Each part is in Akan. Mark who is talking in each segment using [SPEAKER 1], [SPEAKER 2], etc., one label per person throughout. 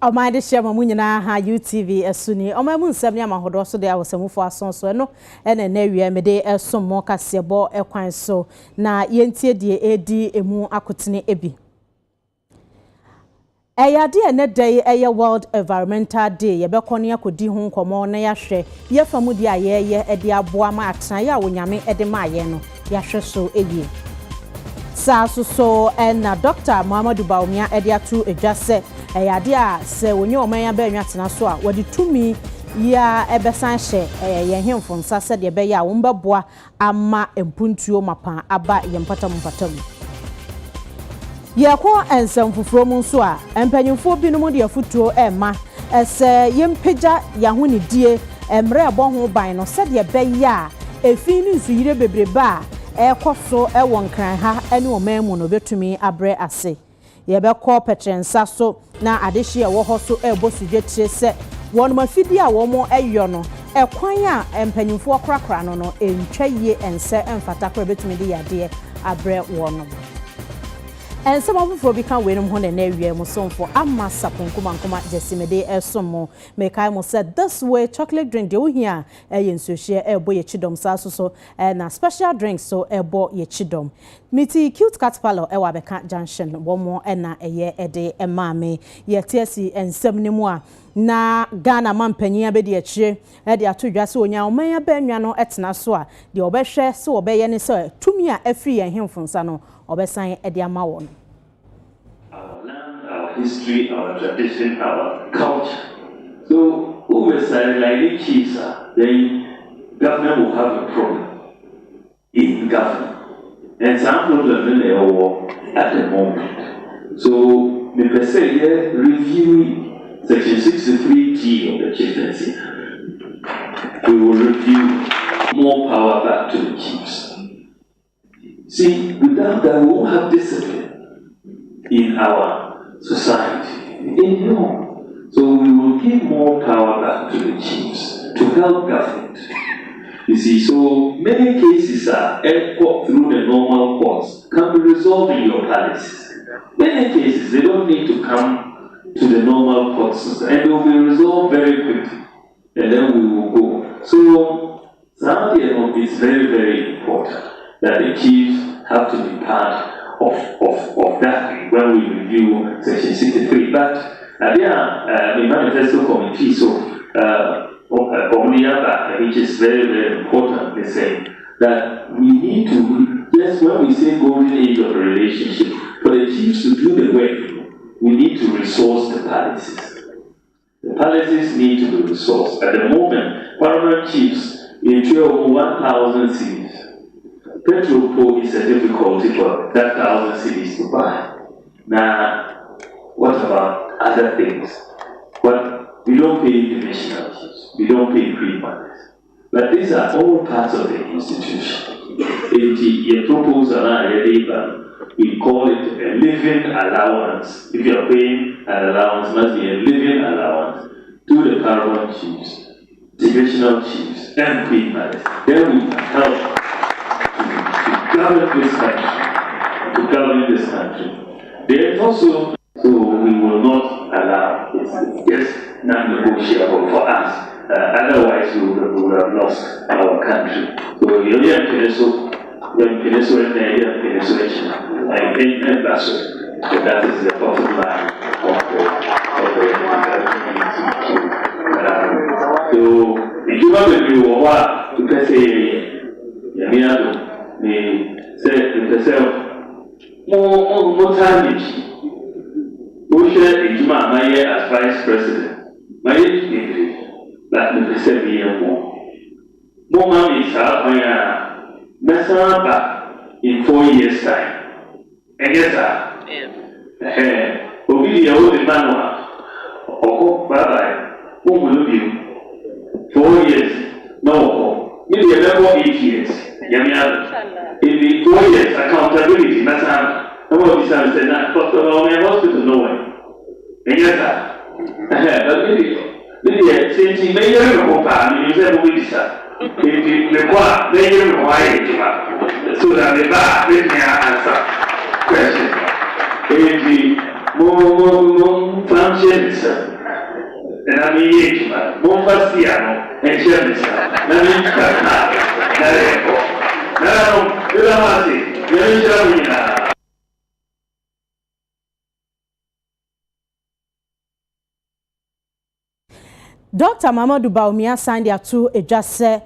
[SPEAKER 1] Oma de share mamu nyina ha UTV esuni oma mu nsem ne amahodo so de awosamufo asonso no ene na wi mede esomo kasebo ekwan so na yentie die edi emu akotene ebi Eyade ene day eye World Environmental Day yebekone akodi ho nkomo na yahwe yefamu di ayeye ede aboa ma atena ya wonyame ede ma aye no yahwe so ewie so na Dr. Muhammadu Baumia ede atu edwase eyade a se wonye oman ba anwa tena so a wodi tumi ya ebesan hye ye hemfo nsa se de be ya wo mbeboa ama empuntuo mapa aba ye mpatam Yako ensem fufuro mu nso a empanyimfo binom de afutuo ema ese yempeja yahuni die emre ebo ho ban no se de be ya efi ni nsuyire bebreba ekoso ewon kran ha ene omamu no betumi abre ase yebekọ petrensa so na adehye ewo ho so ebosudwe tire se won mafidi a wo mo eyo no ekwan a empanyimfo okrakra no entwaye ense emfata kra betumi de yade abre wono and some of you can win home and area musonfo amma saponkuma jesimede esomo mekai mo said this way chocolate drink de here yenso share ebo ye chidom so na special drink so ebo ye chidom miti cute cat palo ewa beka junction womo na eye ede emame ye tiesi ensem ni mu a na Ghana mampanyin abedi akire de atodwa se onya oman abanwa no etena so a de obehwe se obeye ne se tumi a afri ye hemfonsa no obesan ede ama won
[SPEAKER 2] our land, our history, our tradition, our culture. So who will sideline chiefs, then government will have a problem in government. And some problems they are at the moment. So we per se reviewing section 63G of the chieftaincy. We will review more power back to the chiefs. See, without that we won't have discipline in our society. No. So we will give more power back to the chiefs to help government. You see, so many cases are through the normal courts can be resolved in your palaces. Many cases they don't need to come to the normal courts and they will be resolved very quickly. And then we will go. So something is very, very important that the chiefs have to be part of that when we review section 63. But the manifesto committee, which is very, very important, they say that we need to, just when we say golden age of the relationship, for the chiefs to do the work, we need to resource the palaces. The palaces need to be resourced. At the moment, paramount chiefs enjoy over 1,000 cities. Petrol pool is a difficulty for that 1,000 cities to buy. Now, what about other things? But we don't pay divisional chiefs. We don't pay pre-manners. But these are all parts of the institution. If we call it a living allowance. If you are paying an allowance, it must be a living allowance to the paramount chiefs, divisional chiefs, and pre-manners. Then we can help to govern this country. Then also, so we will not allow it's just non-negotiable for us. Otherwise, we would have lost our country. So you I think that's so that is the bottom line of the so if you want to do what you can say, me say more time we share Ijuma my year as vice president. My year that the same more money is out my back in 4 years time. And yes, sir. Obi the old man bye who will you 4 years? No, maybe a 8 years. In the 4 years, accountability, that's how nobody said that. But my hospital, no way. And yes, sir. But maybe, since he made a report, you said, we decide. If the qua, they didn't require it. So that the back, let me answer question. If the more functions,
[SPEAKER 1] Dr. Mamadou Baumia signed their two se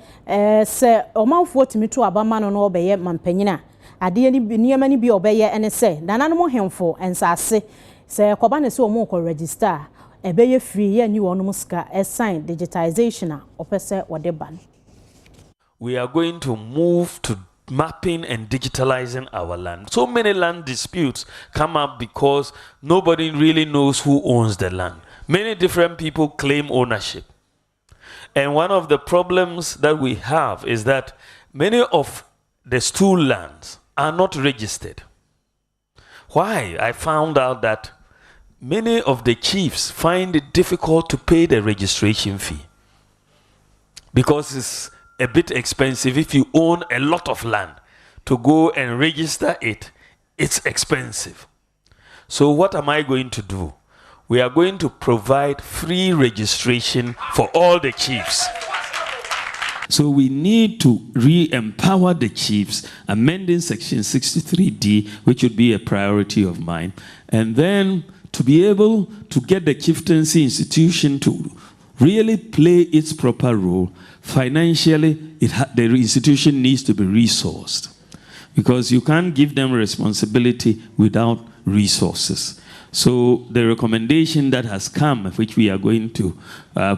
[SPEAKER 1] omanfo timi to abama no no obeye mampanyina ade ni niema ni bi obeye ene se nananom hemfo ensase se koba ne se omo ko register ebeye free ye ni wonum ska sign digitization opese wode ban.
[SPEAKER 3] We are going to move to mapping and digitalizing our land. So many land disputes come up because nobody really knows who owns the land. Many different people claim ownership. And one of the problems that we have is that many of the stool lands are not registered. Why? I found out that many of the chiefs find it difficult to pay the registration fee because it's a bit expensive. If you own a lot of land, to go and register it, it's expensive. So what am I going to do? We are going to provide free registration for all the chiefs. So we need to re-empower the chiefs, amending Section 63D, which would be a priority of mine, and then to be able to get the chieftaincy institution to really play its proper role. Financially, the institution needs to be resourced, because you can't give them responsibility without resources. So the recommendation that has come, which we are going to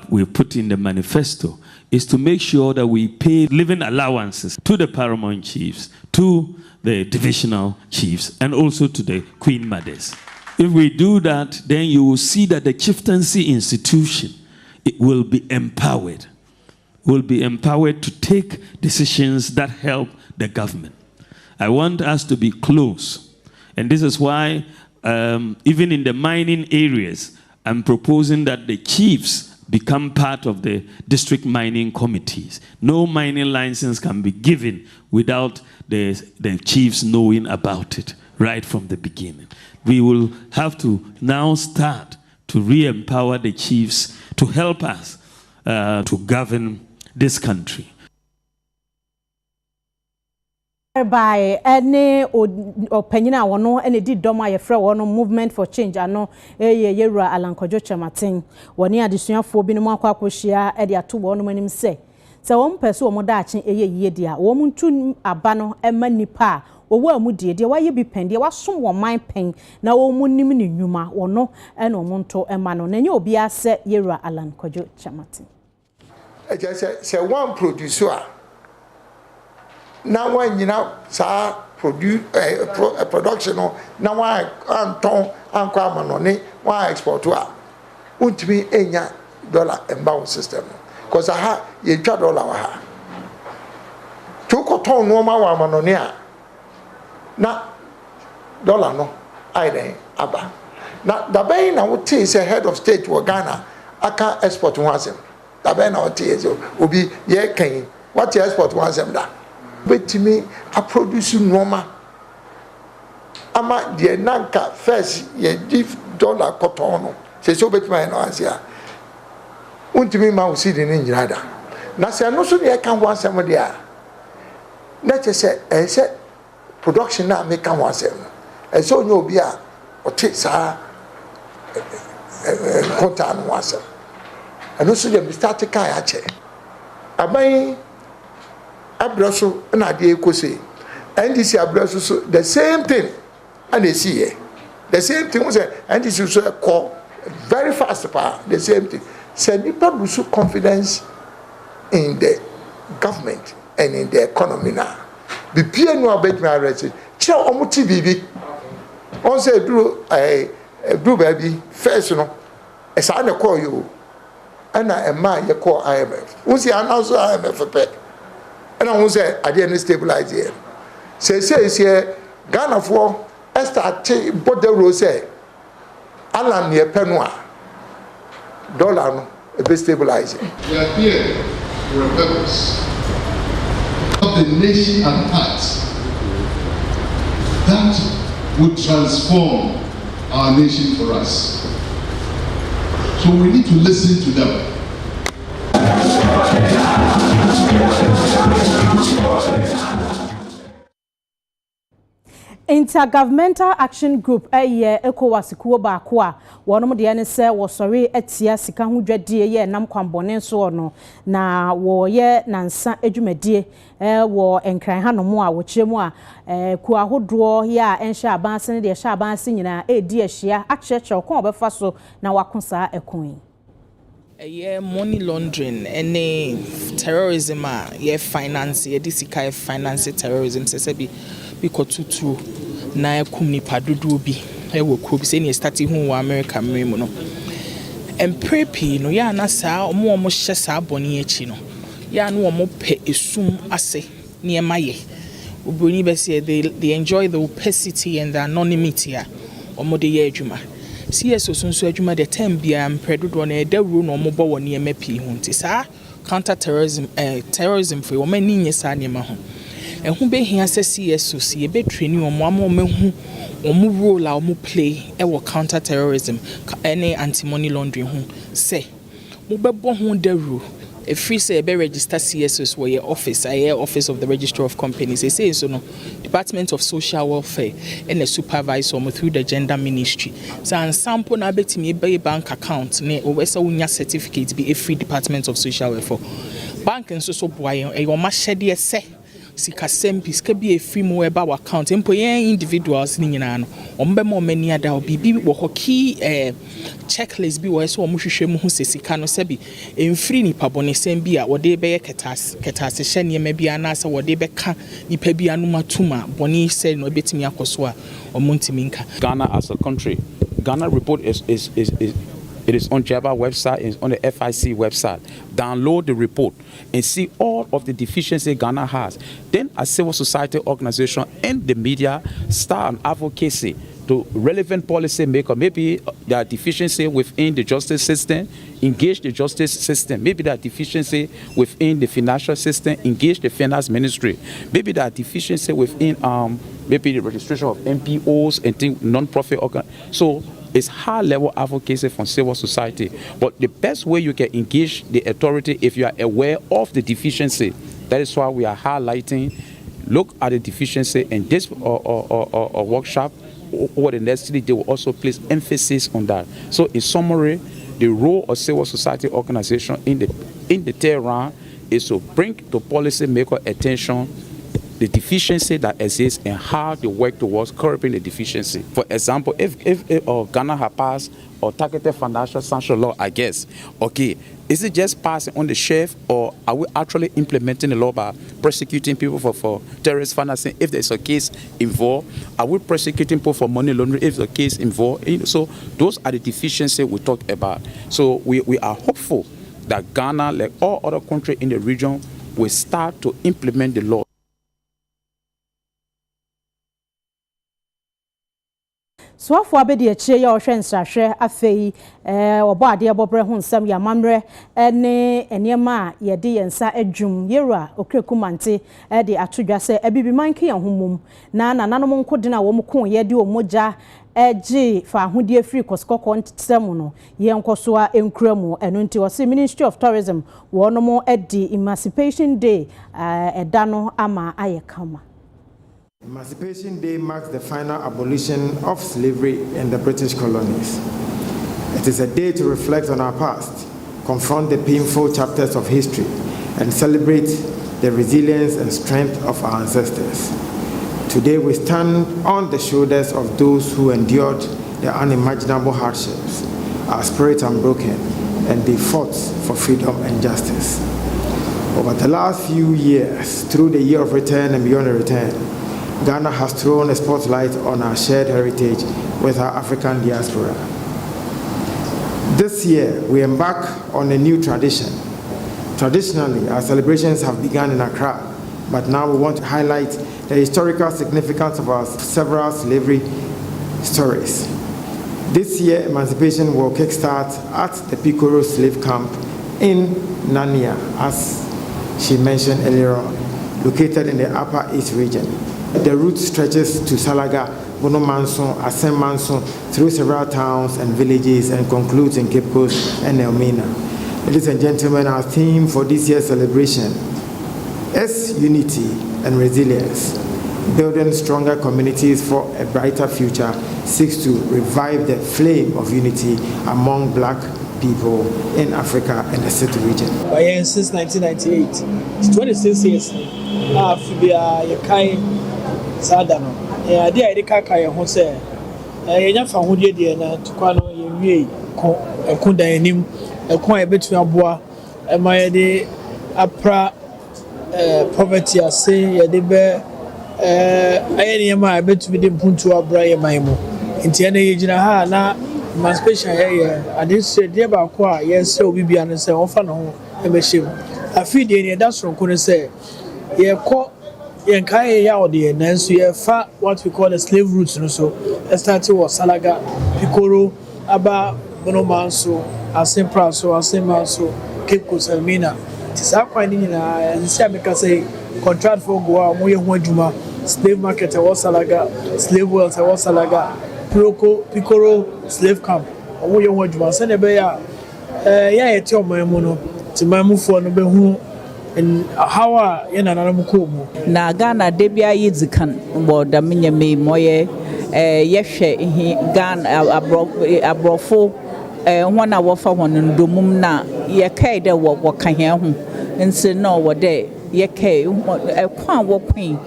[SPEAKER 3] we put in the manifesto, is to make sure that we pay living allowances to the paramount chiefs, to the divisional chiefs, and also to the queen mothers. If we do that, then you will see that the chieftaincy institution, it will be empowered. Will be empowered to take decisions that help the government. I want us to be close, and this is why even in the mining areas, I'm proposing that the chiefs become part of the district mining committees. No mining license can be given without the chiefs knowing about it right from the beginning. We will have to now start to re-empower the chiefs to help us to govern this country.
[SPEAKER 1] By any opinion wono ene di dom ayefre wono movement for change ano yewura alankojo chamatin woni adesuafo bi no akwakohia e de ato wono manim se won pese wo daache yie dia wo muntu aba no ema nipa owo amudie de waye bi pende wasom wo man pen na wo munim ne nnwuma wono ene omonto ema no na nye obi ase yewura alankojo chamatin
[SPEAKER 4] se one producer now when you know production now one anton anko manone one export to untimi enya dollar embound system because aha ye twa dollar wa ha to ko ton no ma wa manone a na dollar no ai den aba na da bay na wote say head of state wa Ghana aka export one asem da bay na wote so obi ye kan what export one asem da but me a produce normal ama de nanka first ye give dollar cotton no se so bet me no asia untimi ma o see de nyira da na se no so de kan wan sem de a na che se production na me kan wan sem e so nyo obi a o te sa kontan wan sem and so de start kan ya che abai abraso na de ekose NDC abraso so the same thing and they see here the same thing was NDC so call very fast power the same thing say people lose confidence in the government and in the economy now the PNU about me arrested tell omuti bibi on say do baby first no e sa na call you and na man you call IMF we see announce IMF pay and I say I didn't stabilize here. Say here Ghana for start but the rose say Alan near Penua dollar no be stabilizing.
[SPEAKER 5] We are here for a purpose of the nation at heart that would transform our nation for us. So we need to listen to them.
[SPEAKER 1] Intergovernmental Action Group ECOWAS kuo baako a wonom de ne se wo sori atia sika ho dwadie ye nam kwambone so no na wo ye nansa adwumadie wo enkran hanom a wo kyeremu a ku ahodo ya enhye abanse ne de hye abanse nyina edi ahia akyerɛkyerɛ ko obefa so na wakosa ekon
[SPEAKER 6] money laundering any terrorism ye finance ye disika finance terrorism se bi kotutu na ekum nipa dodo bi wo kro bi se ne start hu wa America mmemu no emprepi no ya na saa omo hye saa boni achi no ya na omo pe esum ase ne emaye obroni be se they enjoy the opacity and the anonymity omo de ye adwuma CS sunsu adwuma de time bia mpredodo na edawuro na omo bo woni emapi hu nti saa counter terrorism for wo mani nye saa ne ma ho ehun be hia se CSO si e be training omo amehu omo role a omo play e wo counter terrorism any anti money laundering hu se mo be bo hu dawuro e free say be register CSOs where your office office of the registrar of companies they say so no Department of Social Welfare and the supervisor through the gender ministry so and sample na betimi be bank account ne o we say unya certificate be a free Department of Social Welfare bank nso so boy e wo ma hyede se sika sempi ska bi e free mo eba account empo yen individuals ni nyina no ombe mo mani ada obibi wo hoki checklist bi wo so wo hwehwe mu hu sika no se bi emfiri ni pabone sem bi a wo de be ketase hye ne ma bi ana se wo de be ka nipa bi anu matuma bone se no betimi akoso a omontimi nka.
[SPEAKER 7] Ghana as a country, Ghana report it is on Java website, it's on the FIC website. Download the report and see all of the deficiencies Ghana has. Then a civil society organization and the media start an advocacy to relevant policy maker. Maybe there are deficiencies within the justice system, engage the justice system. Maybe there are deficiencies within the financial system, engage the finance ministry. Maybe there are deficiencies within maybe the registration of NPOs and non-profit organizations. So it's high-level advocacy from civil society. But the best way you can engage the authority if you are aware of the deficiency. That is why we are highlighting, look at the deficiency in this workshop. Over the next 3 days, they will also place emphasis on that. So in summary, the role of civil society organization in the third round is to bring to policymaker attention the deficiency that exists and how they work towards curbing the deficiency. For example, if Ghana has passed or targeted financial sanction law, I guess, okay, is it just passing on the shelf or are we actually implementing the law by prosecuting people for terrorist financing if there's a case involved? Are we prosecuting people for money laundering if there's a case involved? So those are the deficiencies we talk about. So we are hopeful that Ghana, like all other countries in the region, will start to implement the law.
[SPEAKER 1] So afọ abedi ekyire ya ohwe nsrahwe afei obo ade abobre ho nsam ya mamre ne enema ye de yensa adwum yera okrekumante de atodwa se abibi manke ya homum na nanom nkode na wo mko ye de omoja eji fa ahodie free koskoko ntemu no ye nkoso a enkramu eno nti wo se Ministry of Tourism wo no mo edi Emancipation Day edano ama ayekama.
[SPEAKER 8] Emancipation Day marks the final abolition of slavery in the British colonies. It is a day to reflect on our past, confront the painful chapters of history, and celebrate the resilience and strength of our ancestors. Today we stand on the shoulders of those who endured the unimaginable hardships. Our spirits are unbroken, and they fought for freedom and justice. Over the last few years, through the year of return and beyond the return, Ghana has thrown a spotlight on our shared heritage with our African diaspora. This year, we embark on a new tradition. Traditionally, our celebrations have begun in Accra, but now we want to highlight the historical significance of our several slavery stories. This year, Emancipation will kickstart at the Pikoro slave camp in Nania, as she mentioned earlier on, located in the Upper East region. The route stretches to Salaga, Bono Manson, Asem Manson, through several towns and villages and concludes in Cape Coast and Elmina. Ladies and gentlemen, our theme for this year's celebration S, unity and resilience. Building stronger communities for a brighter future seeks to revive the flame of unity among black people in Africa and the City region.
[SPEAKER 9] Since 1998, it's 26 years. Afibia Yakai Sadano. I did a Kaka Hose. I never found you there to Quano Ye, a Kunda Nim, a quiet between Abua, and my day Apra poverty. I say, a debe. I bet to be the Puntu Abra Maimo. In Tiana Yajina, na Emancipation here. I did say, dear Bakwa, yes, so we be an say, often home, a machine. I feed the that's from couldn't say, ye caught Yankaya Yaudi, and then so ye fat what we call the slave roots, and so a statue was Salaga, Picoro, Aba, Bonomanso, Asim Praso, Asim Manso, Cape Cosalmina. Tis our finding as the Samika say. Contract for Goa, Moya Juma, slave market, Salaga, slave wealth, Salaga, Picoro, slave camp, Moya Juma, send a bear. Yeah, tell my mono to my move for no and how are in another Mukumu.
[SPEAKER 10] Nagana Debia Yizikan, or Daminia me, Moye, Yeshe, Gan, Abrofo, 1 hour for one and Dumumna, Yaka, there were can hear him, and say no, what day. Yeke, a quan walking,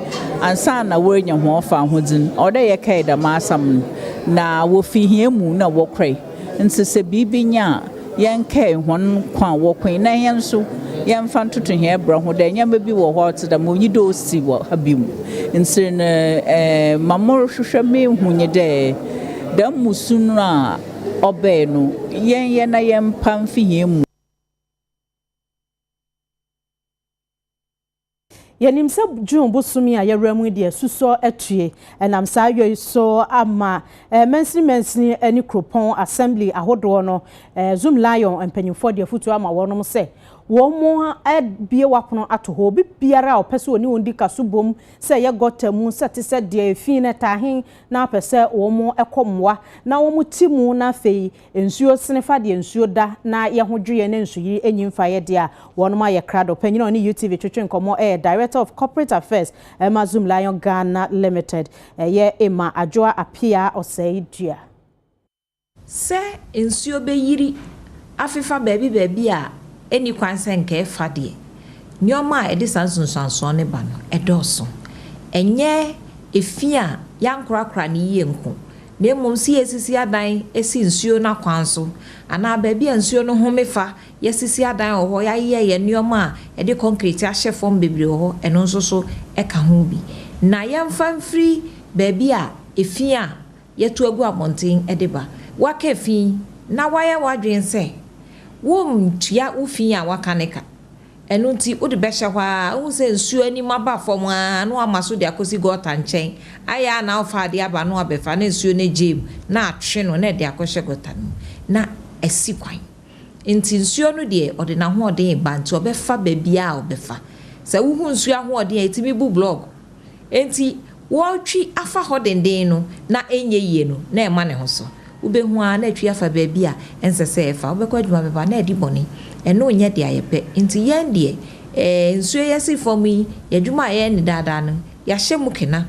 [SPEAKER 10] and son a word your more found wooden, or they yeke the massam. Now will fee him, no walk cray, and says a bibinya, yan K, 1 quan walking, na so, yan fan to hear brown, who then yan baby will watch the moon you do see what have been. And saying, Mamma should me when you're there. Then Musuna obey no, yan I am pamphing him.
[SPEAKER 1] Yanim se June bosumi a yewramu de suso atue enam sa yo so ama mensini ani kropon assembly ahodo no Zoom Lion empanyimfo de futu ama wonom se wo mo bie wapono ato ho bi biara opese oni ondi kasobom se ye gotamu se te se de fi na tahin na pese wo mo ekomwa na wo mo timu na fei ensuo senefa de ensuo da na ye hodwe na ensuyi enyimfa ye de a wonom aye krado panyina oni UTV twetwe nkomo Director of Corporate Affairs Zoom Lion Ghana Limited ye Emma Adjoa Apia Oseidua
[SPEAKER 11] se ensuo be yiri afifa baby a eni kwanse nke fade nyoma edisansunsanso ne ba no edoso enye efia yankrakra ne yie nko na emom si esisi adan esi nsuo na kwanso ana baby nsuo no homefa yesisi adan oho ya ye nyoma edi concrete ahye form bebre oho eno nso so eka ho bi na yamfa mfiri baby a efia yetu agu abonten edeba waka fi na waya wadwen se tia ufi a wakaneka enu nti odi behye hwa hu se nsuo ani maba fom a no amaso de akosi gota nchen aya na ofa de aba no abefa na nsuo ne jeb na atwe no na de akohye gota no na esi kwan nti nsuo no de odi na ho odi ba nti obefa babia obefa se wu hu nsuo ho odi etimi bu blog enti wo twi afa hodenden no na enye yie no na ema ne ho so ube hu a na twi afa babia ensese efa obekwa dwuma beba na edi boni eno nya de ayepe nti yen de nsuo yesi fomi yadwuma ye ni dada no ya hye mukena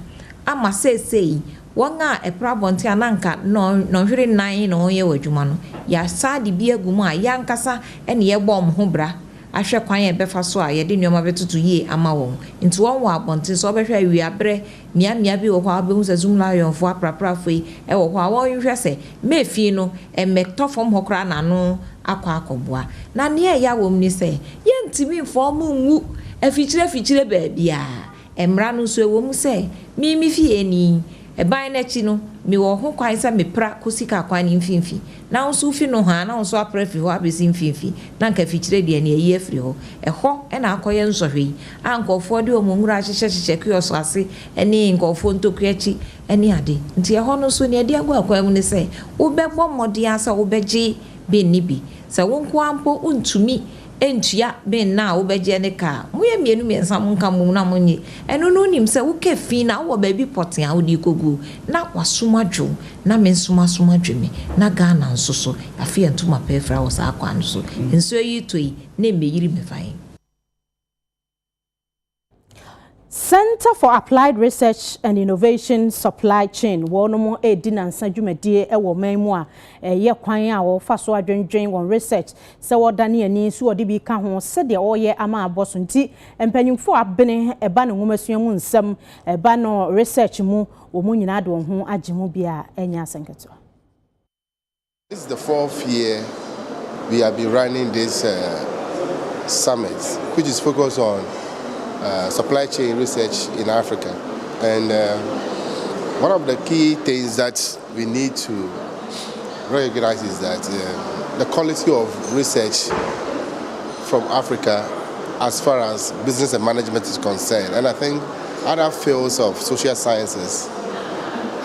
[SPEAKER 11] ama sesei wonga eprabonti ananka no hwere nan no ye wadwuma no ya sadi bi agumu a yankasa ene ye bom ho bra ahwe kwan ye befa so a ye de nyoma betutu ye ama won nti won wa abonti so behwe awi abre mia bi wo kwa behu se Zoom Lion fo apraprafo e wo kwa won hwe se mefi no emetofom hokra na no akwa akoboa na ne ya wom ni se ye ntimi fo mu nwu afichire baabia emra no so wom se mi fi eni eban na chi no mi wo ho kwan se me pra kosika kwan ni mfimfi na nso fi no ha na nso aprafi ho abesi mfimfi na nka fichire de ne yi afiri ho eho e na akoye nsohwe ankofo de omungura hyehye kioso ase eni nkofo ntokuachi eni ade nti eho no so ne de agwa kwam ne se wo bebo mode asa wo beje be nibi se wonko ampo untumi entua ben na wo beje ne ka moye mienu miensa monka mu na monye eno no nim se wo kefi na wo ba bi poten a wo di kogu na wasoma dwo na mensoma dweme na Ghana nso so afi entuma pefra wo sa akwa nso enso yi toi na meyiri mefain
[SPEAKER 1] Center for Applied Research and Innovation Supply Chain wonomo dinansa dwumadie ewo manmu a ye kwan a wo fa so adwendwen won research se wodane ani so wode bi ka ho se de oye ama aboso nti empanyimfo abene eba ne homasua mu nsam eba no research mu wo mu nyina de ho agye mu bia enya asenketo.
[SPEAKER 12] This is the 4th year we have been running this summit, which is focused on supply chain research in Africa. And one of the key things that we need to recognize is that the quality of research from Africa as far as business and management is concerned. And I think other fields of social sciences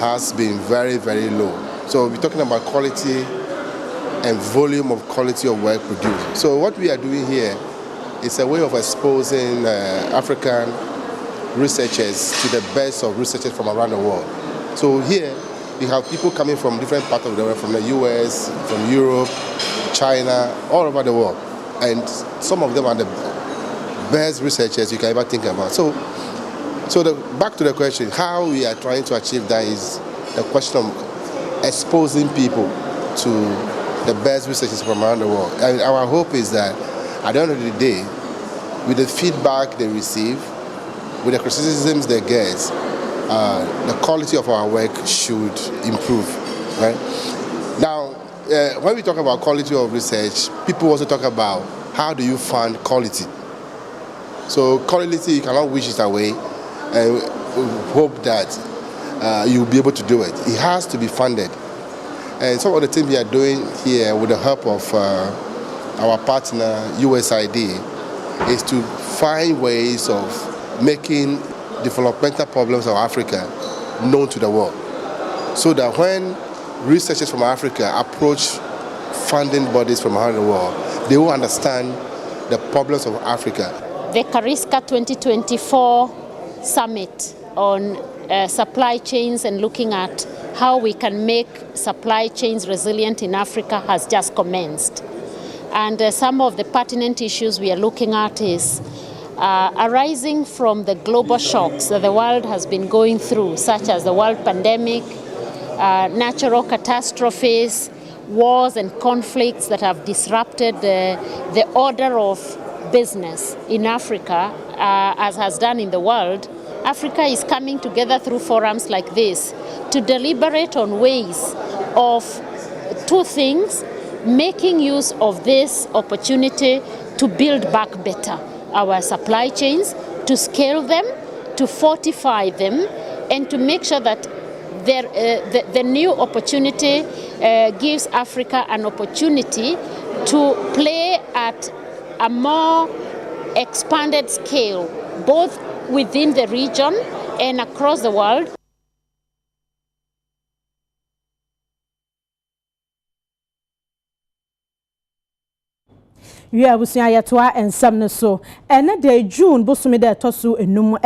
[SPEAKER 12] has been very, very low. So we're talking about quality and volume of quality of work produced. So what we are doing here is a way of exposing African researchers to the best of researchers from around the world. So here we have people coming from different parts of the world, from the US, from Europe, China, all over the world. And some of them are the best researchers you can ever think about. So back to the question, how we are trying to achieve that is the question of exposing people to the best researchers from around the world. And our hope is that at the end of the day, with the feedback they receive, with the criticisms they get, the quality of our work should improve. Right? Now, when we talk about quality of research, people also talk about how do you fund quality. So quality, you cannot wish it away and hope that you'll be able to do it. It has to be funded. And some of the things we are doing here with the help of our partner USAID is to find ways of making developmental problems of Africa known to the world, so that when researchers from Africa approach funding bodies from around the world, they will understand the problems of Africa.
[SPEAKER 13] The Kariska 2024 Summit on supply chains and looking at how we can make supply chains resilient in Africa has just commenced. And some of the pertinent issues we are looking at is arising from the global shocks that the world has been going through, such as the world pandemic, natural catastrophes, wars and conflicts that have disrupted the order of business in Africa, as has done in the world. Africa is coming together through forums like this to deliberate on ways of two things: making use of this opportunity to build back better our supply chains, to scale them, to fortify them, and to make sure that the new opportunity gives Africa an opportunity to play at a more expanded scale, both within the region and across the world.
[SPEAKER 1] We are busia yetoa ensam ne so ene day June bosumi de tosu enum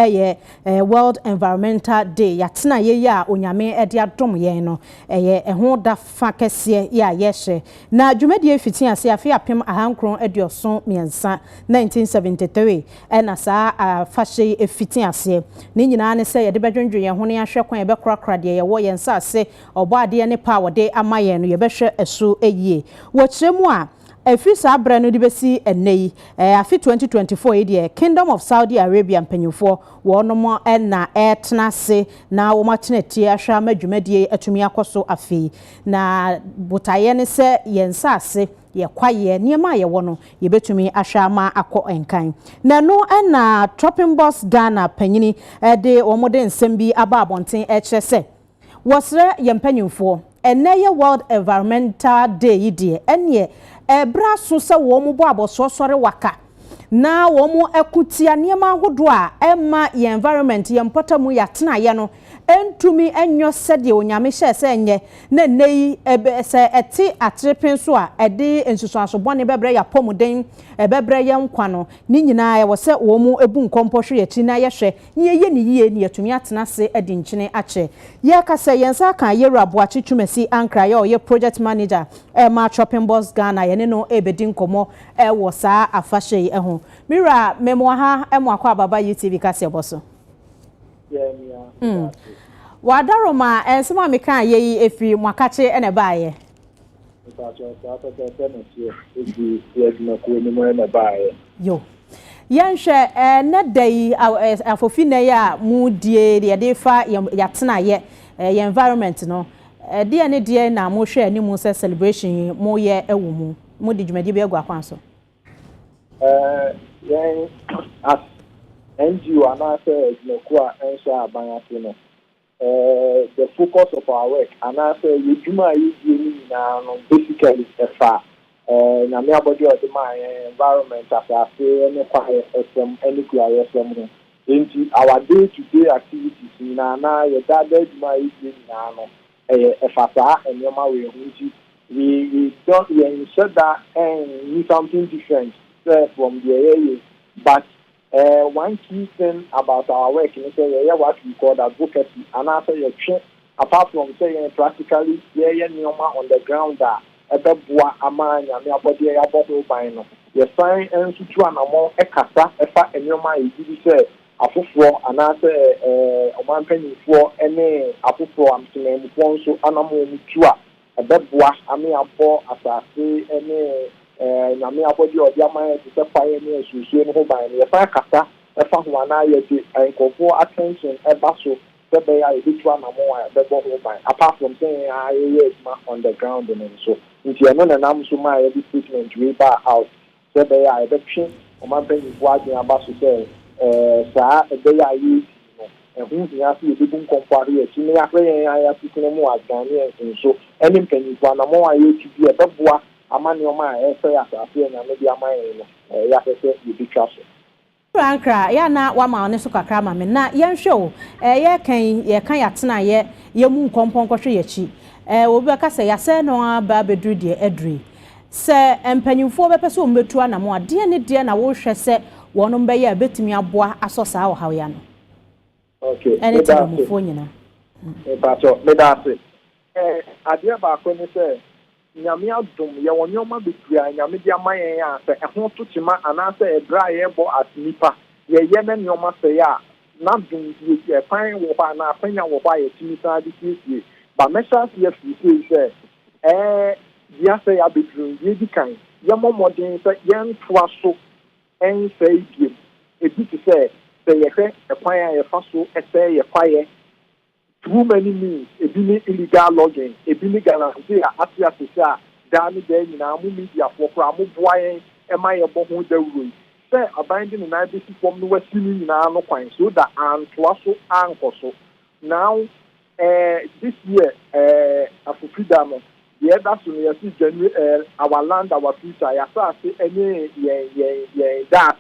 [SPEAKER 1] World Environmental Day yatena ye ya onyame ede adom ye no ho da fa kese ya yehye na dwumade fiti ase afi apem ahankron edioson miensa 1973 ena saa fashe efiti ase ni nyina ne se ye de bedwendwe ye ho ne ahwe kwan ye be korakora de ye wo ye nsa ase obo ade ne power de amaye no ye behwe eso eyie wo kyeremu a Efisa abrano di besi enei afi 2024 edi Kingdom of Saudi Arabia mpanyufo wonomo na etnase na wo mateneti ahwa madwumadie atumi akoso afi na botaye ne se yensa ase ye kwaye niema ye wono ye betumi ahwa ma akọ enkan na no na Tropping Boss Ghana panyini de omode nsem bi aba abonten ekyese wosre ye mpanyufo eneye World Environmental Day edi enye ebra so se wo mo bo abososore waka na wo mo akutia niema hodo a emma ye environment ye mpota mu yatena ye no entumi enyo sede onyame hye se enye na nei se eti atrepen so a ede ensusu asobone bebre ya pomuden bebre ye nkwa no ni nyina ye wo se wo mo ebu nkompohwe ye ti na ye hwe ni ye ni yie ni yatumi atena se edi nkyene ache ye ka se yensa kan ye rabo achitwumasi ankra ye oye project manager ma Tropping Boss Ghana ye ne no ebedi nkomo wo saa afahye ho mira memo ha emo akwa baba UTV kase boso Wadaroma ensema meka ye efi mwakache ene baye. Yo. Yanhwe ne dai afofine ya mu die de defa ya tena ye environment no. De ne de na mo hwe ani mu se celebration mo ye ewo mu. Mo di dwumadi be agwa kwanso.
[SPEAKER 14] Yen as NGO and I say Jumekua Ensha Abanyasi no. The focus of our work and I say you do my basically a far Namia body of the my environment as I say any quiet SM any quiet SM into our day-to-day activities in na your dad my a fasa and your we don't we ensure that and need something different from the area but one key thing about our work is what we call advocacy, and after your trip, apart from saying practically, on the ground that a boa a man and your body a bottle by no. Your sign and to an among a cassa, a fat and your mind, you say, a footfall, and after a 1 penny for any a footfall, I'm saying, one so animal mutua, a bed boa, I mean, a poor as I say, any. Na me abodi odi amaya to say fire me asusu no ban ye fa kasa e fa ho ana ye di enkofo attention e ba so se be ya e bitu anamo a be bo ho ban apart from saying yes ma on the ground and so nti e no na nam so ma ye di statement we ba out se be ya e be twi o ma ben ni bua din aba so say sa e be ya yi no e hu ya si e bi bun kompare e ti me ya kre ya tikino mu agane en so enim kan bua na mo a ye ti bi e be bua amani oma say asase na maybe amani no ya say you be trust
[SPEAKER 1] Frankra ya na wa ma one so kakra ma me na ye nhwe ye kan ya tena ye mu nkompon kwhwe ye chi obi aka say ya say no ba bedru de edri se empanyimfo be pese o metu anamo ade ne de na wo hwe se wono be ya betimi aboa asosa wo hawo ya no
[SPEAKER 14] okay
[SPEAKER 1] ene ti mo fo nyina
[SPEAKER 14] me da say ade ba ko ni say nyame adom ye wonyoma betria nyame dia mayen ya se ehon to tima anase ebra ye bo atnipa ye na nyoma se ya na dum ye pan wo ba na panya wo ba ye timisa di tie ba mesha se ye se dia se ya betru ye di kan ye momodin se ye ntoa so en se biem ebi ti se ye hwe ekwan ye fa so ese ye kwaye too many means ebini illegal logging ebini guarantee atia sesa dani dey na mu media for mu boyen e ma ye bo hu dawuro say abandon na be form no wasini na no kwan so that antoa so ankoso now this year afufida no the that's when you see January our land our future ya say any ye that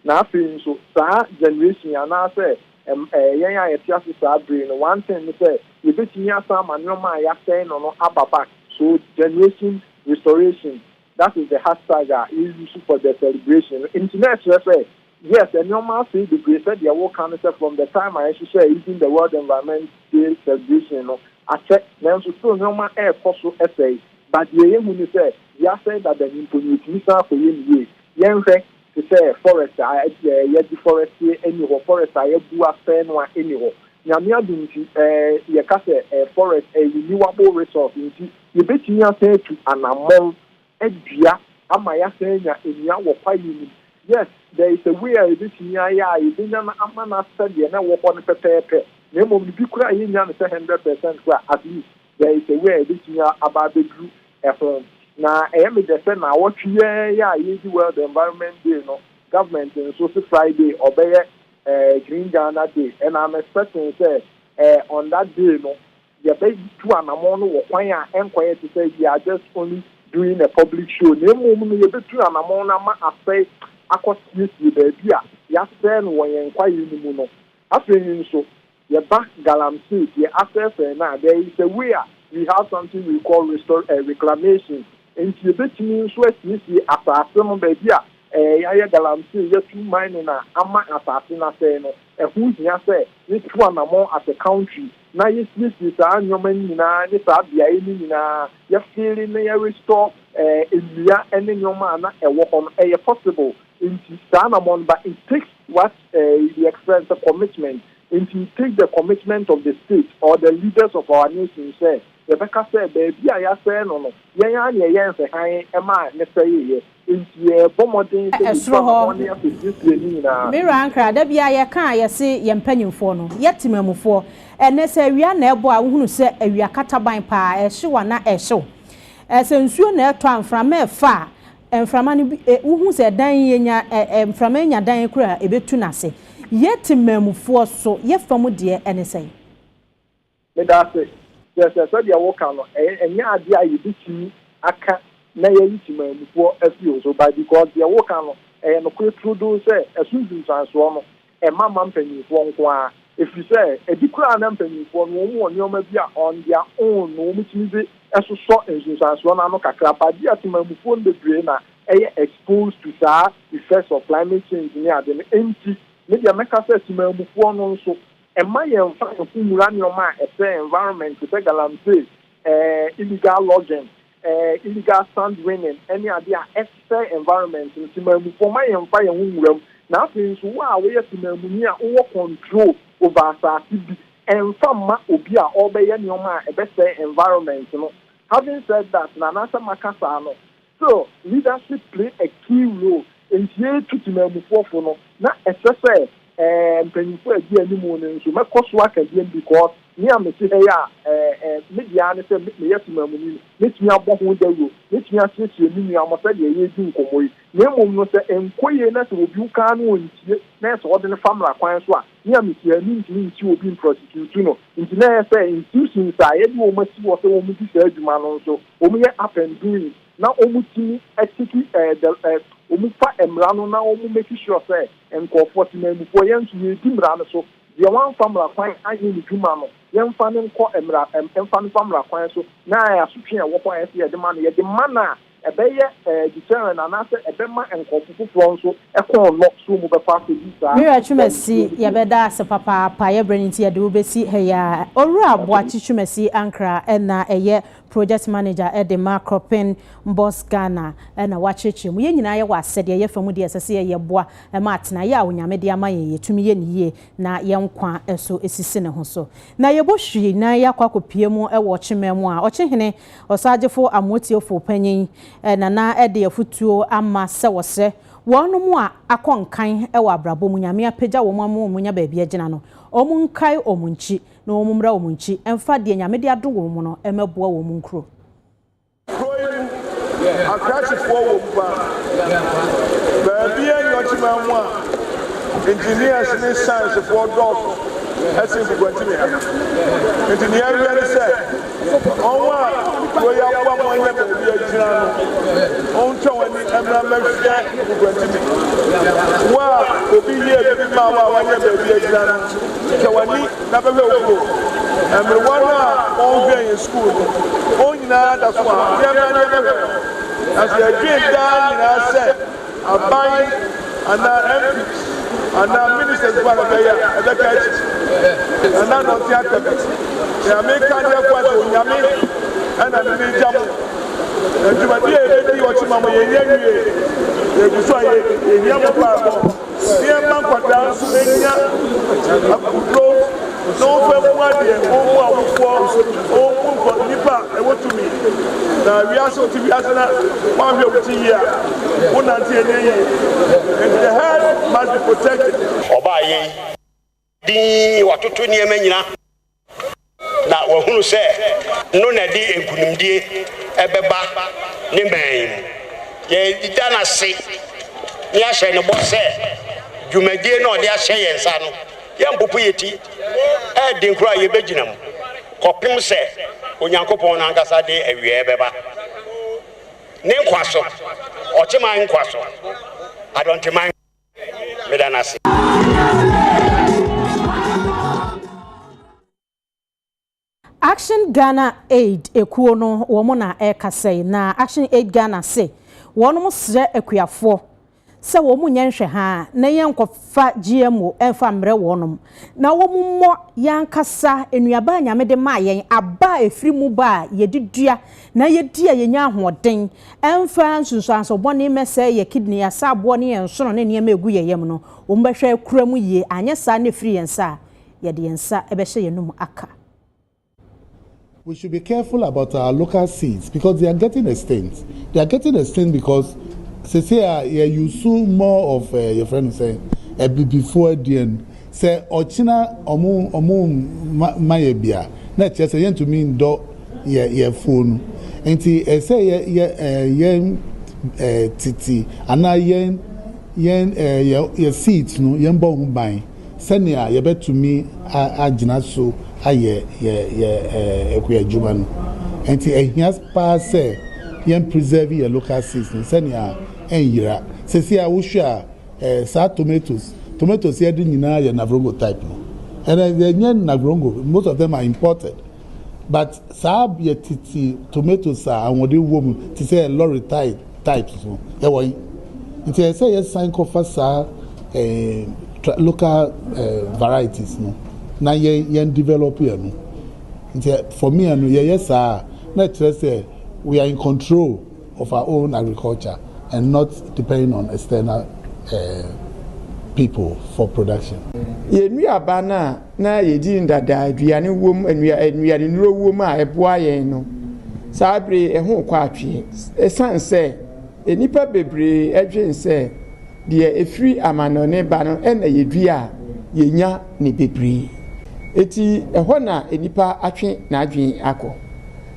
[SPEAKER 14] na afin so sa generation ya na say ya etiasi sabri no one thing say you betimi asa manoma ya say no ababa so generation restoration that is the hashtag used for the celebration internet say yes and normal say the great said the work can from the time I actually share using the World Environment Day celebration no I check now so normal air possible essay but the you say ya say that the impunity for you to say forest ye forest any forest bu afen wa any nyame adunti ye ka say forest renewable resource nti ye betimi asen to anamon adua ama ya say nya enua wo kwayi yes there is a way ye betimi ya ye benya na amana study na wo ko ne pepepe na mo bi kura ye nya 100% kura at least there is a way ye betimi aba bedru na me the say na what ye World Environment Day no government and social Friday obey Green Ghana Day and I'm expecting say on that day no ye be to anamon no kwan a enquire to say we are just only doing a public show na mo ye be to anamon na ma afei akosie baby a ya say no won enquire ni mu no afei so ye back galamsey ye access na there is a way we have something we call reclamation and you betimi so asisi asase no baby a ya galamsey ya tu mine na ama asase na say no ehu hia say we tu anamo as a country na yes sa anyoma nyina ni sa bia ni nyina ya feel na ya restore ewia ene nyoma na ewo ho no possible in sa anamo but it takes what the experience commitment if you take the commitment of the state or the leaders of our nation, say, Rebecca said, baby, I say no, yeah, say, hi, Emma, let's say, in the Bomodin,
[SPEAKER 1] Mirankra, there be a car, you see, yam penny for no, yet to for, and they say, we are never who say, we are catabine pa, a show, not a show. As soon as you know, from me far, and from any who said, dying, from any dying cry, a bit too nasty. Yet to memo for so, yet from dear, and say,
[SPEAKER 14] that's it. Yes, I said, you walk on, and yeah, idea you did to me, I can't. Na ye yitima before FPO so by because they work on and through those say as soon as transform a mama penny for one. If you say a decline penny for no one on their own, no which means as so short as you transform no kakrapa diatima before the brainer exposed to the effects of climate change near the empty media meka says before no so and my environment to take a illegal logging. Illegal sand winning, any idea, extra environment, and for my empire, now things wow, we have to over control over our city and some obia obey any a better environment. You know, having said that, Nanasa Makasano, so leadership play a key role in here to Timamu not SSA and penny for a year anymore, so my cost work again because. Near me say media say me yes me me abon ho dawo me ase tie ni am say de ye di nkomoyi na mom no say enkoye na se obi uka no ontie na so ode ne family kwan so a near me tie ni nti obi prostitute no nti na say institution sa ye di o masi wo say wo mu di say adwuma no so o mu ye up and doing na o mu timi etiki o mu fa emra no na o mu make sure say enkofo ti na mu fo ye ntu ye di mra no so the one family kwan ayi ni dwuma no yem fa ne nko emra family kwan so na ya sutwe e wo kwa ese ye de man a ebeye determine na say ebema enkofu fo so e kon no so mu be fa so bi sa mira chumasi ye beda se papa pa ye breniti ye de obesi he ya oru abo chumasi ankra na eye project manager de macropin boss Ghana na wacheche mu ye nyina ye wasede ye famu de esese ye boa ma atena ye a onyame de ama ye tumi ye niye na ye nkwa so esisi ne ho so na ye bohwie na ye akwakopie mu e wo chememu a ochehene osagefo amotiefo panyin na de afutuo ama se wose wonom a akonkan e wa brabo mu nyame apagya wo mu nya ba bia gina no omunkai omunchi na omumra omunchi emfa de nyame de ado wo mu no emeboa wo mu nkro
[SPEAKER 15] akrachifo wo ba ba bia nyochima mu a engineers ni science for dog ese bi gwantimi ha engineer really say onwa wo ya kwa mo nya ba bia gina no on twa wani emra mafia gwantimi wa obi ye bi ma wa nya ba bia gina no ke wani na ba wo everyone on going in school on na that's why as you get down in our set abide and MPs and ministers for the catch and now not theater they make kind of what you mean and I mean jam and you be what mama you so you hear about here man for dance no February oh nipa e wotu mi na we also to be asana one we wuti here una tie nye and the head must be protected
[SPEAKER 16] obaye di watoto ni emanyina na wahunu se no na di enkunimdie ebeba ni man ye dana se ni ahye ne bo se dwumadie na ode ahye yensa no yampopo yeti de nkura ye begina mu kopim se onyankopon na angasa de awie beba ne nkwaso ochiman nkwaso adontiman medanase
[SPEAKER 1] Action Ghana Aid ekuo no wo mo na ekasai na Action Aid Ghana se wono mo sre akuafo se wo mu nyenhwe ha na yenkofa GMO enfa mre wonom na wo mu mo yankasa enuaba nyame de ma yen aba efri mu ba yedidua na yedi yenya ahoden enfa nsunsuanso bone mese ye kidney asabo ne yensono ne niam egu yeyem no wo mbehwe kura mu ye anyesa ne fri yensa yɛde yensa ebehye yenum aka.
[SPEAKER 17] We should be careful about our local seeds because they are getting extinct. They are getting extinct because you see more of your friend saying before the end. Say ochina omu mayebia. Na che say to mean do ye phone. Enti say ye titi ana ye seeds no ye mbo hu ban. Senia ye bet to me agina so aye ekuya juma no. Enti ehias pa say ye preserve your local seeds. Senia enyira. Say wo hwa sa tomatoes here nyina ya navrongo type no. And the navrongo, most of them are imported. But saab ye titi tomatoes are and what they woman to say a lorry types so. It is say yes sign coffer local varieties no. Na ye develop here no. For me and yes not say we are in control of our own agriculture and not depending on external people for production.
[SPEAKER 18] Ye nua bana na ye di ndada aduane wom anuane nuro wom a eboa yen no. Sabre eho kwa atwe. Esan se enipa bebre edwen se de efiri amanone ba no na ye dua ye nya ne bebre. Eti eho na enipa atwe na adwen akọ.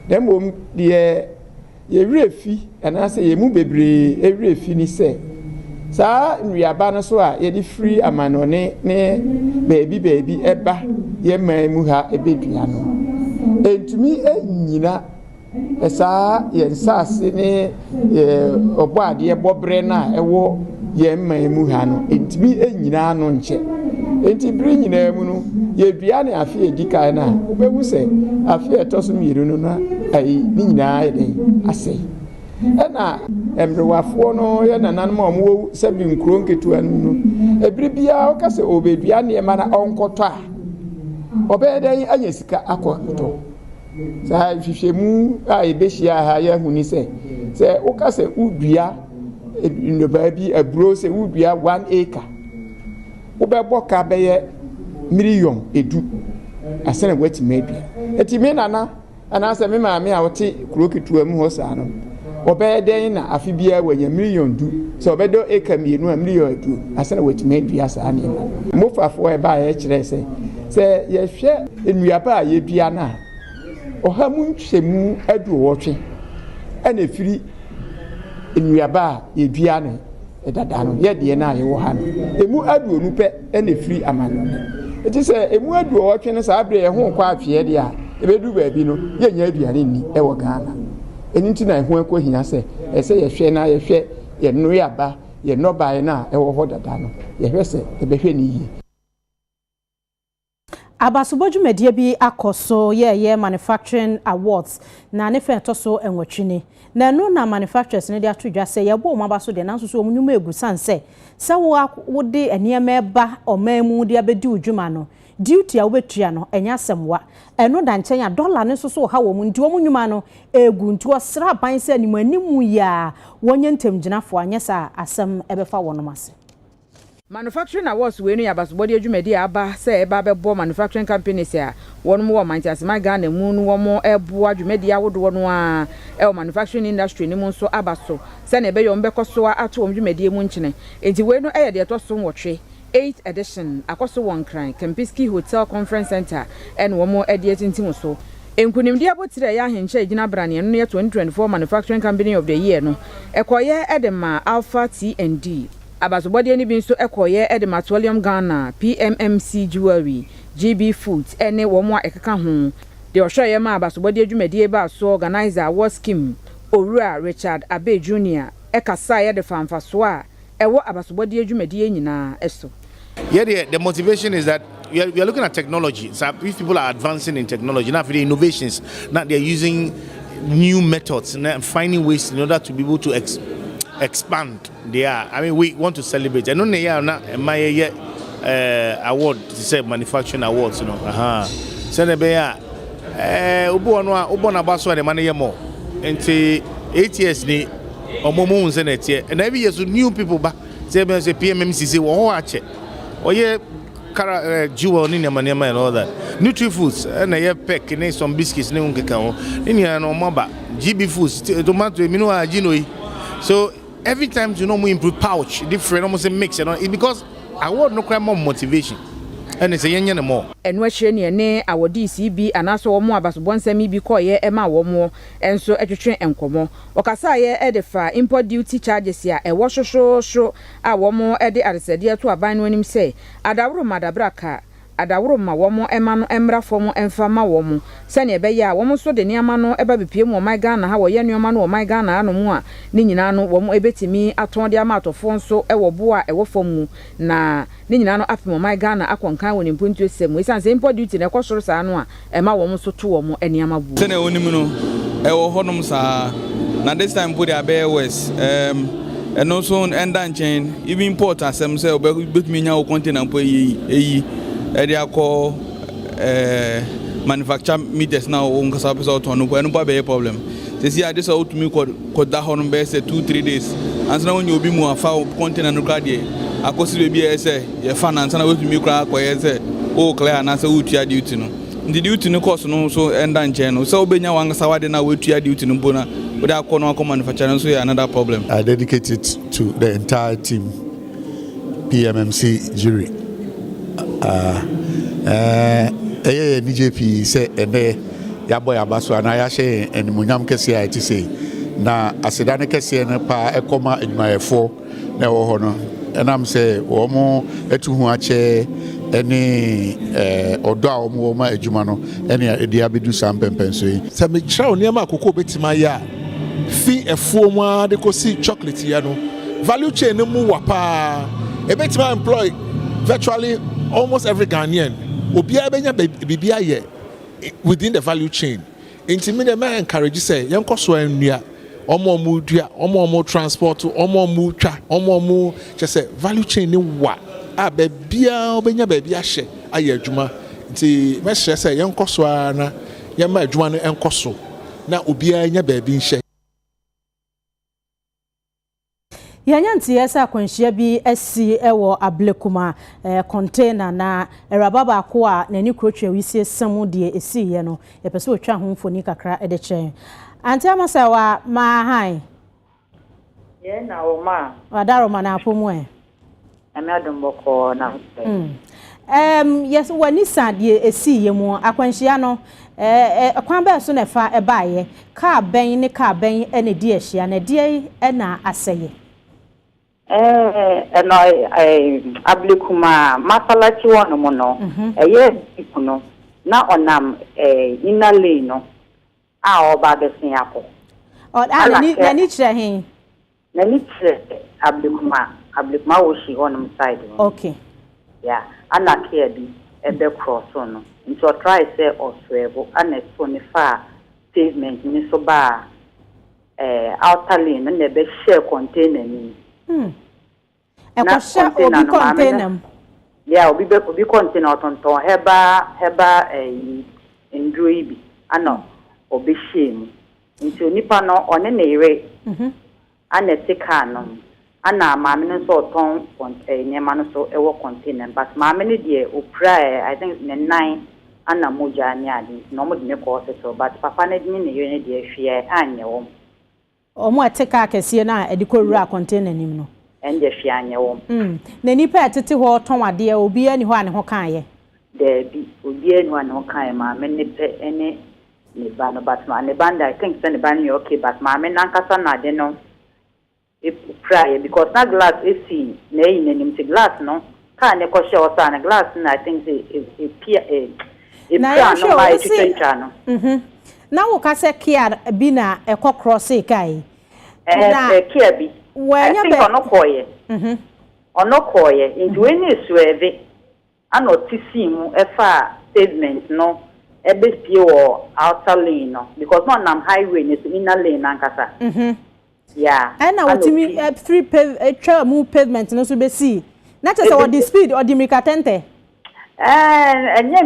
[SPEAKER 18] Demom de ye refi anase ye mu bebre erefi ni se saa nriaba no so a ye di free amanone ne baby eba ye man mu ha ebedua no entumi enyina esa ye nsase ne obo ade bobre na ewo ye man mu ha no entumi enyina no nche enti bri nyina mu no ye dua ne afi edika na obewu se afi etoso miru no na ai ni nyina ye asei ena emrewafo no ye nananom omwo sabi nkuro nketu anu no ebri bia o kase obedua ne ma na onkoto a obeden anya sika akoto sa hwehwemu a ebehia ha ya huni se o kase udua ndoba bi aburo se udua 1 acre ubebo ka beye million edu asene wati medua etime nana anase me maame a wote kuro ketu amu ho sa no obeden na afi bia wanya million du so obedo acre mienu a million edu asene wati medua sa ne mofafo e ba ye kire se ye hwe enuaba a ye dua na oha mu nhwemu adu wotwe ana efiri enuaba ye dua ne edada no ye de na ye wo ha no emu adu onu pe ana efiri amano eti se emu adu wotwe no sa abre ye ho kwa afie de a ebedu baabi no ye nya aduane ni e wo Ghana eni nti na ho akọ hia se ese ye hwe na ye hwe ye no yaba ye no bae na e wo ho dada no ye hwe se ebehwe ni yi
[SPEAKER 1] Abasuboju medie bi akoso ye manufacturing awards na ne fe toso enwotwini na no na manufacturers ne de atodwa se ye bo mabaso de nanso so omunyum egu sanse se wo de eniema eba omamu de abedi udwuma no duty a wobetua no enya semwa eno da nkyenya dollar ne so ha wo mu nti omunyuma no egu nti osra ban se animanimu ya wonye ntemgyinafo anyesa asem ebefa wonomase.
[SPEAKER 19] Manufacturing awards we no yabasobodi adwumadi aba se eba bebo manufacturing companies a wonmo wo mantiasema Ghana mu no wo ebo adwumadi awodo no a manufacturing industry ni mu nso abaso se na ebe yo mbekoso ato adwumadi mu nkyene enti we no eye de toso nwotwe 8th edition akoso won kran Kempiski Hotel Conference Center en wo ede tintim so enkunimdi abotire ya ahenche agina brane no 2024 manufacturing company of the year no ekoye edema Alpha T&D abasobodi ani bi nso ekoye edema Petroleum Ghana PMMC Jewelry GB Foods ene wo mo ekeka ho de ohweye ma abasobodi adwumadi ba so organizer award scheme Owura Richard Abe Jr. ekasa ye de famfaso a ewo abasobodi adwumadi nyina eso.
[SPEAKER 20] Yeah, the motivation is that we are looking at technology. So if people are advancing in technology, now for the innovations, now they're using new methods and finding ways in order to be able to expand. I mean, we want to celebrate. I know my award, say manufacturing awards, you know. So the ubona baso the money more. And 8 years ni omomo and every year so new people back. Say PMMC say wo ache. Oye jewel and all that. Nutri foods and I have peck and some biscuits no cacao. In your no maba. GB foods, tomato, so every time you know we improve pouch, different almost a mix, it's because I want no crime more motivation. And it's a young more.
[SPEAKER 19] And what she ne our DCB and also more about one semi be call ye Emma more and so at train and como. Okasa ye edifa import duty charges ya a wash show our more at the other said to a bind when him say Adawro Madabraka. Adawro ma womo emano emra fomo emfama womo sene ebe ya womo so de niama no eba bepie mu my Ghana ha wo ye niama no my Ghana ano mu a ni nyina no womo ebetimi aton de ama atofo nso ewo bo a ewo fomu na ni nyina no apem my Ghana akonkan woni mpuntu esem isan se import duty na ekosoro sa no a ema womo so to womo eniama bu
[SPEAKER 21] sene onimu no ewo honom sa na this time put their bear west and also enda chain even import asem say obetumi nya wo container po eyi area call manufacture meters now on kasa person to no be problem they see this out to me could that on be say 2-3 days and now when you be more fa container no card here akosi be say your finance na we to me cry say oh clear na say utia duty no the duty no cost no so end and chain no so obenya wan kasa wade na we utia duty no bona we da call no manufacture so another problem.
[SPEAKER 17] I dedicate it to the entire team PMMC jury. NJP say ene ya boy abaso ana ya hye enmunyam kese a ti say na asedane kese ne pa ekoma adwumayefo na wo ho no enam say wo mo etu hu ache ene odo a wo ma adwuma no ene edi abedu sam pempenso yi se me kira oniam akoko betima ya fi efuo mu a de kosi chocolate ya no value chain no mu wa pa ebetima employ virtually almost every Ghanaian obia benya bibia ye within the value chain. Inti me dey encourage say yenko so anua omo mu dua omo transport omo mu twa omo mu say value chain ni wa a bibia obenya bibia hye aye adwuma nti me hye say yenko so ana yema adwuma no enko so na obia nya baabi nhye.
[SPEAKER 1] Yanyanti yesa kwanhia bi asi ewo ablekuma container na erababa ko a nani krotwa wisie samu de esi ye no ye pese otwa ho mfoni kakra ede chen anti amasa wa ma han
[SPEAKER 22] ye na o ma
[SPEAKER 1] wadaro ma na apomu
[SPEAKER 22] ame adomboko na
[SPEAKER 1] yes wani sadie esi ye mu akwanhia no kwan ba so na fa ebaye ka ben ne ka ben ene di ahia na die na aseye
[SPEAKER 22] ablikuma masalachi wono mono ikuno na onam inale no a oba besin akọ
[SPEAKER 1] na ni kire hin
[SPEAKER 22] na ni kire ablikuma wo shi onum side
[SPEAKER 1] okay
[SPEAKER 22] yeah ana care bi ebe cross no nto try say oswebo ana so ni fa pavement ni so ba outer lane na be share container ni
[SPEAKER 1] Ekosha obi container.
[SPEAKER 22] Yeah, obi container otonton heba ndro ibi. Ano obi shame. Nti onipa no one na ire. Ana tika no. Ana maame no so oton nyema no so ewo container but maame no de opra I think ne 9 ana moja ni adi. No mo de ne ko so but papa na de ne ire ne de hwie anye wo.
[SPEAKER 1] Omo atika akese na edikowura container nim no.
[SPEAKER 22] Ende fianye wo
[SPEAKER 1] na nipa atete ho ton ade obi ani ho ane ho kan ye
[SPEAKER 22] de bi obi ani ho ane ho kan ma me ne pe ene ne ba no but ma ne banda I think say ne ba ni okay but ma me nankasa na de no e pray because na glass esi na yi nanim te glass no ka ne ko show sa na glass na I think e pia e pra no ma e twencha no
[SPEAKER 1] na wo ka se kia bi na e ko cross e kai
[SPEAKER 22] na kia bi
[SPEAKER 1] wanya be
[SPEAKER 22] ono koye into any sweve ano tisimu efa pavement no ebe pie wo outer lane no because no nam highway ni inner lane ankasa yeah
[SPEAKER 1] and now timi free pavement no so be see na tell say what the speed or the mikatente
[SPEAKER 22] anya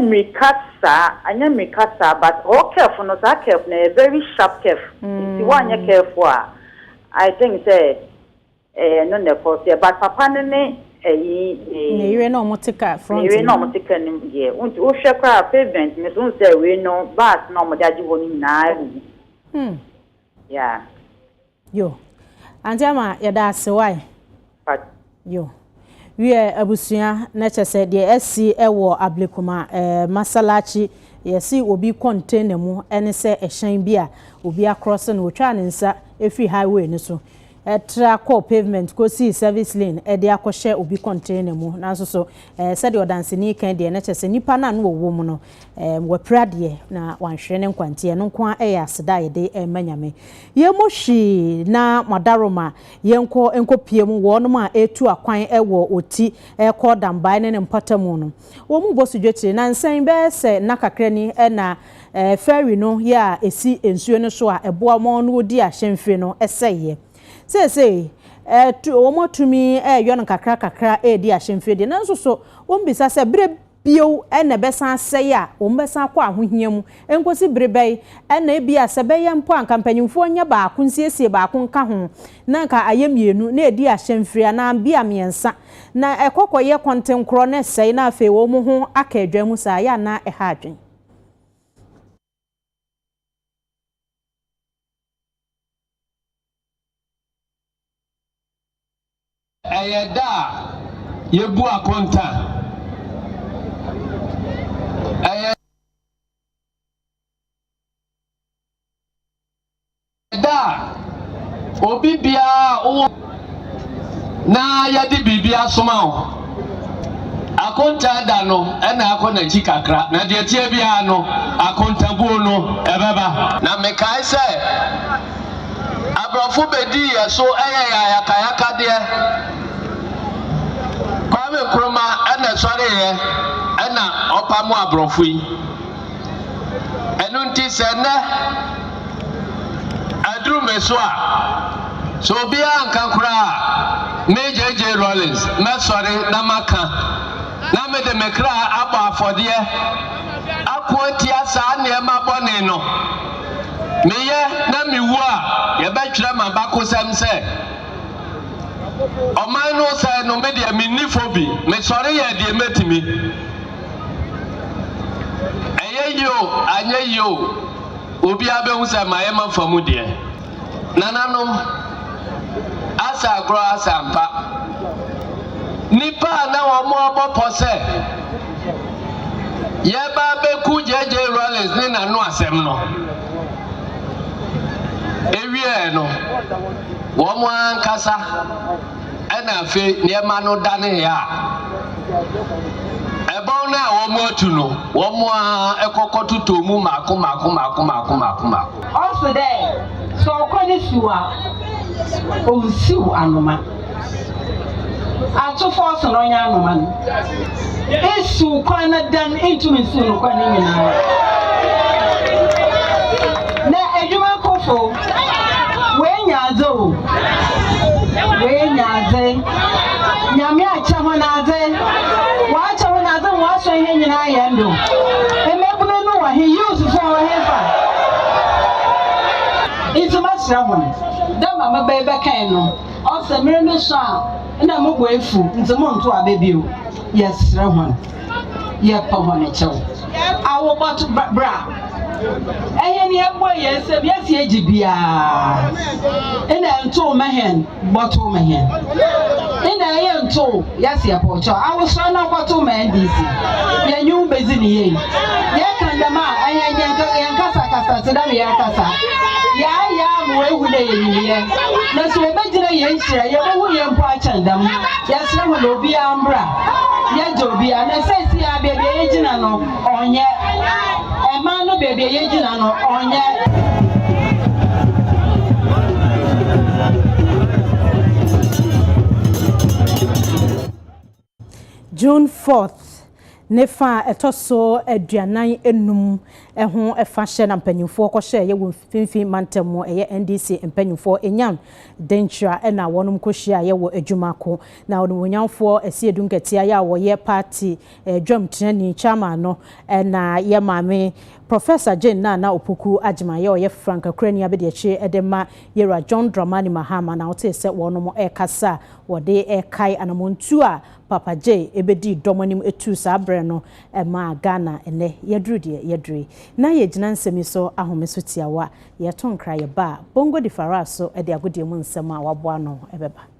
[SPEAKER 22] mikasa but all careful no so careful na very sharp careful if you want careful I think say no ne cause but papa ne
[SPEAKER 1] Neyire na omotika front.
[SPEAKER 22] Neyire na omotika nim ye. Unti o hwe kwa pavement me so say we no bus na omode age ho ni na. Yeah.
[SPEAKER 1] Yo. Antiama yada asewai. Yo. We abusua na chese de esi ewo ablekuma masalachi yesi obi container mu ene se ehyan bi a obi across na otwa ne nsa efi highway ni so tra call pavement ko see service lane e de akɔhye obi container mu na so se de odanseni kan de na chese nipa na no wo mu no waprade na wanhwere ne nkwante no nko a ya aseda ye de manyame ye moshi na madaroma ye enko pie mu wo no ma etu akwan ewo oti ekɔ dambai ne mpatamu no wo mu bosudwetire na nsan be se na kakra ni na ferry no ya esi ensuo no so a eboa mo no odi ahemfe no eseye say wo motumi yo no kakra di ahemfe de na so wo mbisa se bre bio na besan sey a wo mbesa kwa ahohia mu enkosi bre bai na bia se be yempo an kampanyimfo nya ba ko nsiesie ba ko nka ho na nka ayemienu na edi ahemfe na bia miensa na ekokoye kontenkro na sey na afi wo mu ho aka adwa mu sa ya na ha adwen
[SPEAKER 2] ayeda yebu akonta ayeda obi bia o na yadi bibia soma o akonta da no na akona chi kakra na de tie bia no akonta buo no ebeba na mekai se abrofo bedi yeso ya kayaka de Kwame Nkrumah na sori ye na opamu abrofo yi enu nti se ne adru meso a so bia nkankura JJ Rollins me sori na maka na me de mekra aba afode akwoti asa na ma bone no meye na miwu a ye betwere ma bakosam se oman no say no media minifobi me sori ye de metimi eyeyo anyeyo obi abehu se mayema famu de nananom asa agro asampa nipa na wo mo obopo se ye ba beku JJ Rollins ni na no asem no ewie no wo mo ankasa na fe niema no dane ya ebon na wo mo atu no wo mo ekokoto to mu mako
[SPEAKER 3] also there so kwani siwa o siw anoma ato force no nya anoma no esu kwana dan into me su no kwani nyina na edwuma kofo we nyaze nyame acha ho naze wa acha ho naze wa so ihe nyina ya ndo emebunu no wa he use for wa hefa it's masra ho da mama bebe kan no o se mere no so a na mo boefu ntemo nto abebio yes ra ho ye pa ho ne chew awo bot bra eyeni ebo yese biasi ejibia ina nto mehen bottle mehen ina ye nto yasi apocho awuso na kwato mendisi ye nyu bezi ni ye kandama ayenye kasa seda me yakasa ya mo ehu de ye ye na so ebejira ye nhira ye bo ye mpo achandam yasra ho no bia ambra ye jobia na sesi abebe ye gina no onye no baby yejina no onye June 4th nefa etoso aduanan enum
[SPEAKER 1] ɛho ɛfa hyɛ na mpanyinfoɔ kɔhyɛ yɛ wɔ finfin mantam ɛyɛ NDC mpanyinfoɔ enyam dentra ɛna wɔnom kɔhyia yɛ wɔ adwumako na wɔnyamfoɔ ɛsi edunketia yɛ a wɔyɛ party dwam tenani chairman no ɛna yɛ maame Professor Jane Nana Opoku Ajimaye oyɛ Frank Akrani abedieche edema yera John Dramani Mahama na wote se wono kasa wode kai anamontu a Papa J ebedi domonim etu sa abre no ma Ghana ene yedru de yedre na yegyina nsemi so ahomeso tiawa ye tonkra ye ba bongo di faraso ede agodie mu nsema waboa no ebeba